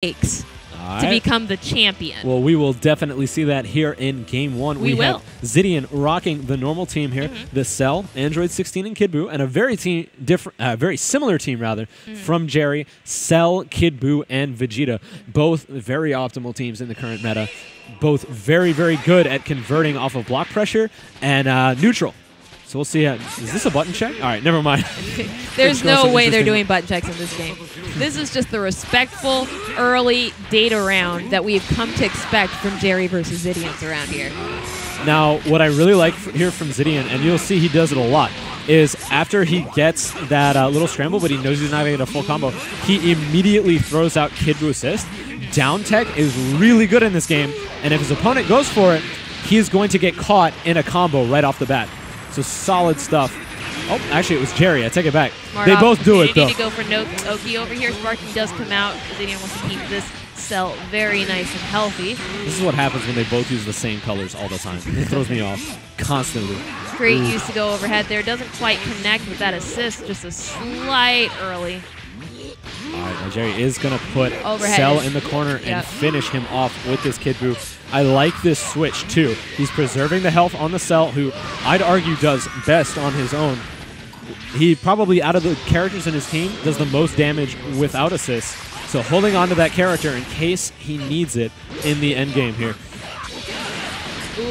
takes to become the champion. Well, we will definitely see that here in Game 1. We will. have Zidiane rocking the normal team here, the Cell, Android 16, and Kid Buu, and a very similar team rather from Jerry, Cell, Kid Buu, and Vegeta. Both very optimal teams in the current meta. Both very, very good at converting off of block pressure and neutral. So we'll see. Is this a button check? All right, never mind. There's no way they're doing button checks in this game. This is just the respectful early data round that we've come to expect from Jerry versus Zidiane around here. Now, what I really like here from Zidiane, and you'll see he does it a lot, is after he gets that little scramble, but he knows he's not going to get a full combo, he immediately throws out Kid Buu assist. Down tech is really good in this game, and if his opponent goes for it, he is going to get caught in a combo right off the bat. So solid stuff. Oh, actually, it was Jerry. I take it back. They both do it, though. Need to go for Oki over here. Sparking does come out. Zidiane wants to keep this Cell very nice and healthy. This is what happens when they both use the same colors all the time. It throws me off constantly. Great use to go overhead there. Doesn't quite connect with that assist. Just a slight early. All right, now Jerry is going to put overhead Cell in the corner and finish him off with this Kid Buu. I like this switch, too. He's preserving the health on the Cell, who I'd argue does best on his own. He probably, out of the characters in his team, does the most damage without assists. So holding on to that character in case he needs it in the end game here.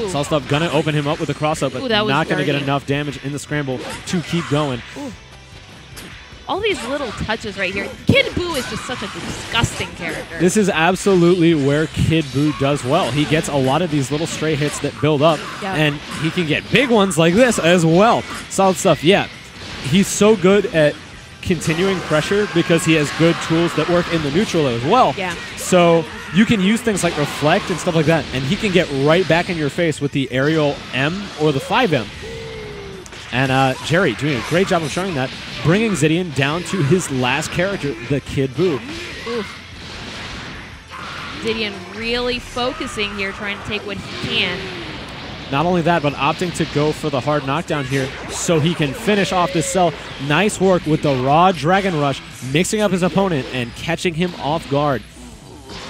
Cell Stuff going to open him up with a cross-up, but not going to get enough damage in the scramble to keep going. All these little touches right here. Kid Buu is just such a disgusting character. This is absolutely where Kid Buu does well. He gets a lot of these little stray hits that build up, and he can get big ones like this as well. Solid stuff. Yeah, he's so good at continuing pressure because he has good tools that work in the neutral as well. Yeah. So you can use things like Reflect and stuff like that, and he can get right back in your face with the aerial M or the 5M. And Jerry doing a great job of showing that, bringing Zidiane down to his last character, the Kid Buu. Zidiane really focusing here, trying to take what he can. Not only that, but opting to go for the hard knockdown here so he can finish off this Cell. Nice work with the raw Dragon Rush, mixing up his opponent and catching him off guard.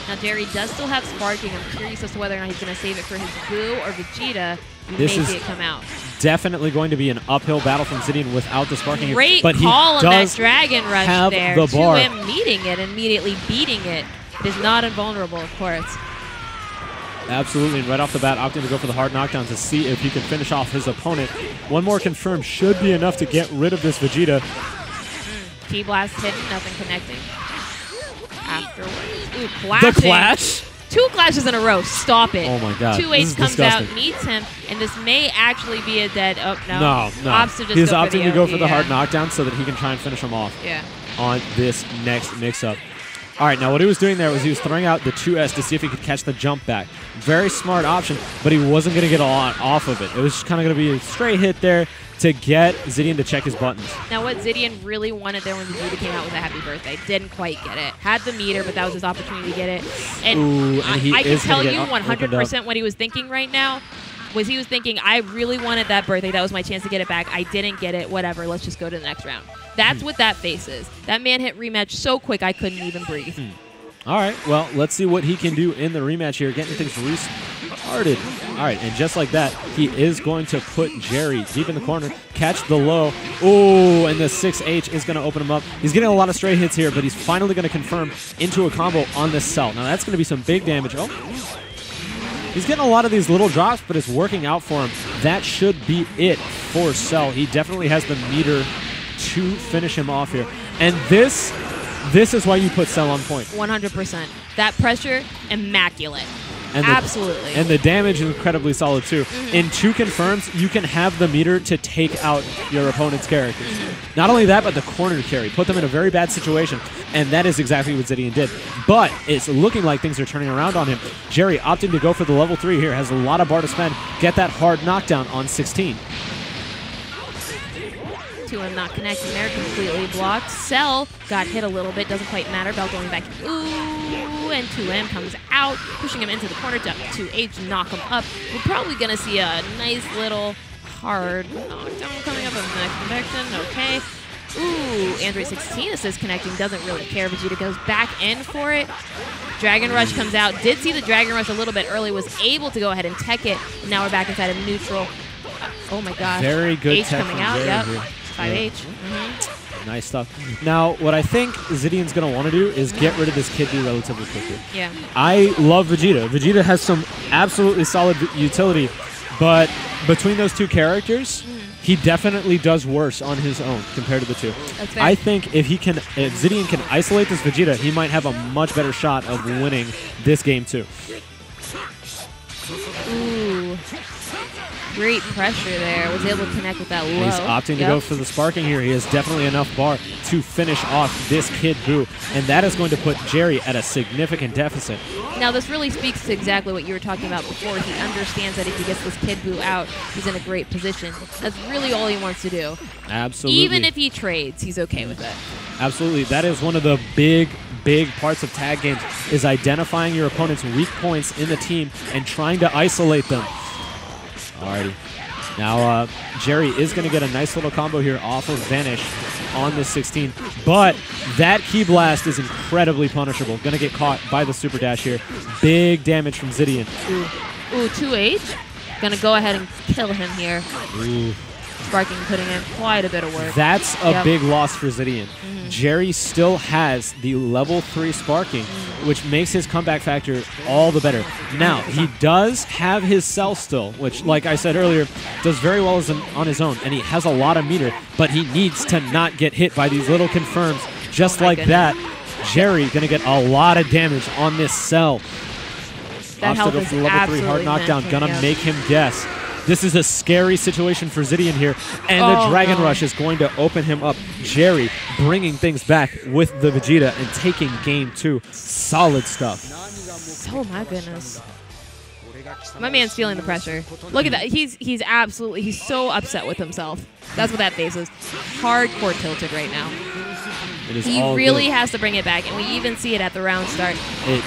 Now Jerry does still have Sparking. I'm curious as to whether or not he's going to save it for his Buu or Vegeta. This is it come out. Definitely going to be an uphill battle from Zidiane without the Sparking. Great but call on that does Dragon Rush have there. The bar. 2M meeting it, immediately beating it. It is not invulnerable, of course. Absolutely, and right off the bat, opting to go for the hard knockdown to see if he can finish off his opponent. One more confirm should be enough to get rid of this Vegeta. Key blast hidden, nothing connecting. Afterwards. Ooh, clashing. The clash? 2 clashes in a row. Stop it. Oh my god. 2H comes out, meets him, and this may actually be a dead. Oh, no. No. He's opting to go for the yeah. hard knockdown so that he can try and finish him off on this next mix-up. All right, now what he was doing there was he was throwing out the 2S to see if he could catch the jump back. Very smart option, but he wasn't going to get a lot off of it. It was just kind of going to be a straight hit there to get Zidiane to check his buttons. Now, what Zidiane really wanted there when Vegeta came out was a happy birthday. Didn't quite get it. Had the meter, but that was his opportunity to get it. And I can tell you 100% what he was thinking right now was he was thinking, I really wanted that birthday. That was my chance to get it back. I didn't get it. Whatever. Let's just go to the next round. That's what that face is. That man hit rematch so quick I couldn't even breathe. All right, well, let's see what he can do in the rematch here, getting things restarted. All right, and just like that, he is going to put Jerry deep in the corner, catch the low. Oh, and the 6H is going to open him up. He's getting a lot of stray hits here, but he's finally going to confirm into a combo on this Cell. Now, that's going to be some big damage. Oh, he's getting a lot of these little drops, but it's working out for him. That should be it for Cell. He definitely has the meter to finish him off here. And this is why you put Cell on point. 100%. That pressure, immaculate. And absolutely. And the damage is incredibly solid, too. In 2 confirms, you can have the meter to take out your opponent's characters. Not only that, but the corner carry. Put them in a very bad situation, and that is exactly what Zidiane did. But it's looking like things are turning around on him. Jerry opting to go for the level 3 here. Has a lot of bar to spend. Get that hard knockdown on 16. 2M not connecting there, completely blocked. Cell got hit a little bit, doesn't quite matter. Bell going back. Ooh, and 2M comes out, pushing him into the corner to 2H, knock him up. We're probably going to see a nice little hard knockdown coming up on the next connection. Okay. Ooh, Android 16 assist connecting, doesn't really care. Vegeta goes back in for it. Dragon Rush comes out. Did see the Dragon Rush a little bit early. Was able to go ahead and tech it. And now we're back inside of neutral. Oh my gosh. Very good H tech coming out. Yep. 5H. Nice stuff. Now, what I think Zidiane's going to want to do is get rid of this Kid Buu relatively quickly. Yeah. I love Vegeta. Vegeta has some absolutely solid utility, but between those two characters, he definitely does worse on his own compared to the two. That's fair. I think if Zidiane can isolate this Vegeta, he might have a much better shot of winning this game too. Ooh. Great pressure there. Was able to connect with that low. He's opting to go for the sparking here. He has definitely enough bar to finish off this Kid Buu, and that is going to put Jerry at a significant deficit. Now, this really speaks to exactly what you were talking about before. He understands that if he gets this Kid Buu out, he's in a great position. That's really all he wants to do. Absolutely. Even if he trades, he's okay with it. Absolutely. That is one of the big parts of tag games, is identifying your opponent's weak points in the team and trying to isolate them. Alrighty. Now, Jerry is going to get a nice little combo here off of Vanish on this 16, but that Ki Blast is incredibly punishable. Going to get caught by the Super Dash here. Big damage from Zidiane. Ooh, 2H. Going to go ahead and kill him here. Ooh. Sparking putting in quite a bit of work. That's a big loss for Zidiane. Jerry still has the level 3 sparking, which makes his comeback factor all the better. Now, he does have his cell still, which, like I said earlier, does very well on his own, and he has a lot of meter, but he needs to not get hit by these little confirms just like that. Jerry going to get a lot of damage on this cell. That health is level 3 hard knockdown, going to make him guess. This is a scary situation for Zidiane here, and the Dragon Rush is going to open him up. Jerry bringing things back with the Vegeta and taking game 2. Solid stuff. Oh my goodness. My man's feeling the pressure. Look at that. He's so upset with himself. That's what that face is. Hardcore tilted right now. He really has to bring it back, and we even see it at the round start.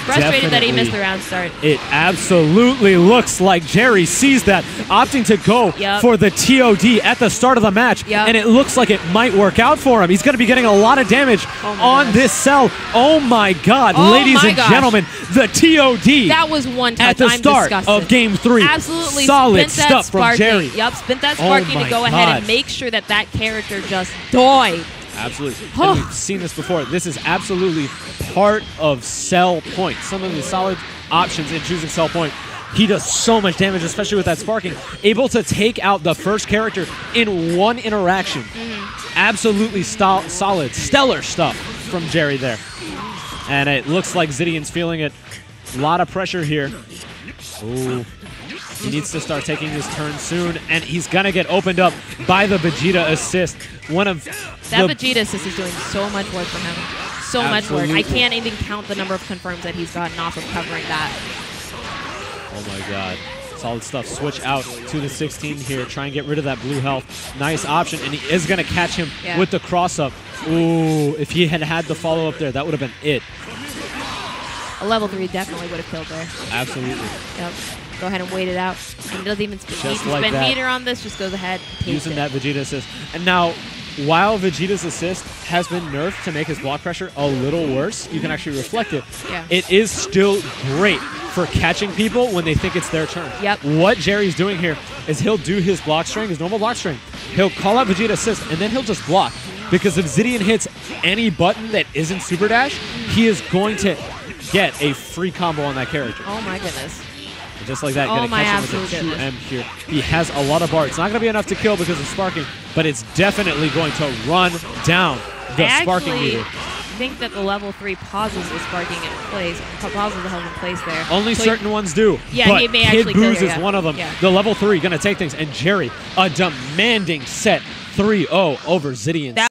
Frustrated that he missed the round start. It absolutely looks like Jerry sees that, opting to go for the TOD at the start of the match, and it looks like it might work out for him. He's going to be getting a lot of damage on this cell. Oh my God, ladies and gentlemen, the TOD. That was one touch. At the start of Game 3. Absolutely. Solid stuff from Jerry. Yep, spent that sparking to go ahead and make sure that that character just died. Absolutely. And we've seen this before. This is absolutely part of Cell Point. Some of the solid options in choosing Cell Point. He does so much damage, especially with that sparking. Able to take out the first character in one interaction. Absolutely solid, stellar stuff from Jerry there. And it looks like Zidiane's feeling it. A lot of pressure here. Ooh. He needs to start taking his turn soon, and he's going to get opened up by the Vegeta assist. That Vegeta assist is doing so much work for him. So much work. I can't even count the number of confirms that he's gotten off of covering that. Oh my God. Solid stuff. Switch out to the 16 here. Try and get rid of that blue health. Nice option, and he is going to catch him with the cross-up. Ooh, if he had had the follow-up there, that would have been it. A level 3 definitely would have killed there. Absolutely. Yep. Go ahead and wait it out. And he doesn't even need to spend meter on this. Just goes ahead. Using that Vegeta assist. And now, while Vegeta's assist has been nerfed to make his block pressure a little worse, you can actually reflect it. It is still great for catching people when they think it's their turn. What Jerry's doing here is he'll do his block string, his normal block string. He'll call out Vegeta assist, and then he'll just block. Because if Zidiane hits any button that isn't Super Dash, he is going to get a free combo on that character. Oh my goodness. And just like that, going to catch him with a 2M here. He has a lot of bar. It's not going to be enough to kill because of sparking, but it's definitely going to run down the sparking meter. I think that the level 3 pauses the sparking in place, pauses the health in place there. Only certain ones do. Yeah, he may actually Kid Buu's is one of them. The level 3 going to take things, and Jerry, a demanding set 3-0 over Zidiane.